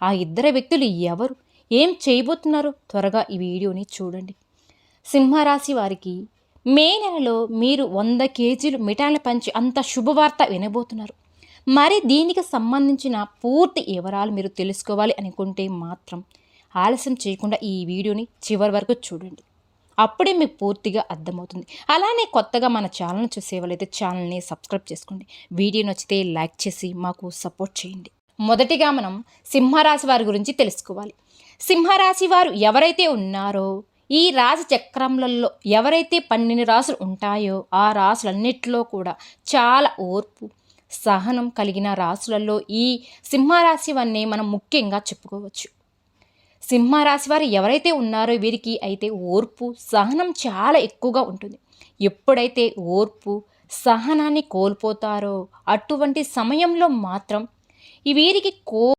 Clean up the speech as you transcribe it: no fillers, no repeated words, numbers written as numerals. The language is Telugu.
ఆ ఇద్దరు వ్యక్తులు ఎవరు, ఏం చేయబోతున్నారు? త్వరగా ఈ వీడియోని చూడండి. సింహరాశి వారికి మే నెలలో మీరు 100 కేజీలు మిఠాయిలు పంచి అంత శుభవార్త వినబోతున్నారు. మరి దీనికి సంబంధించిన పూర్తి వివరాలు మీరు తెలుసుకోవాలి అనుకుంటే మాత్రం ఆలస్యం చేయకుండా ఈ వీడియోని చివరి వరకు చూడండి. అప్పుడే మీకు పూర్తిగా అర్థమవుతుంది. అలానే కొత్తగా మన ఛానల్ని చూసేవాళ్ళైతే ఛానల్ని సబ్స్క్రైబ్ చేసుకోండి. వీడియో నచ్చితే లైక్ చేసి మాకు సపోర్ట్ చేయండి. మొదటిగా మనం సింహరాశి వారి గురించి తెలుసుకోవాలి. సింహరాశి వారు ఎవరైతే ఉన్నారో ఈ రాశి చక్రములలో ఎవరైతే 12 రాసులు ఉంటాయో ఆ రాసులన్నిటిలో కూడా చాలా ఓర్పు, సహనం కలిగిన రాసులలో ఈ సింహరాశి వన్నే మనం ముఖ్యంగా చెప్పుకోవచ్చు. సింహరాశి వారు ఎవరైతే ఉన్నారో వీరికి అయితే ఓర్పు, సహనం చాలా ఎక్కువగా ఉంటుంది. ఎప్పుడైతే ఓర్పు, సహనాన్ని కోల్పోతారో అటువంటి సమయంలో మాత్రం వీరికి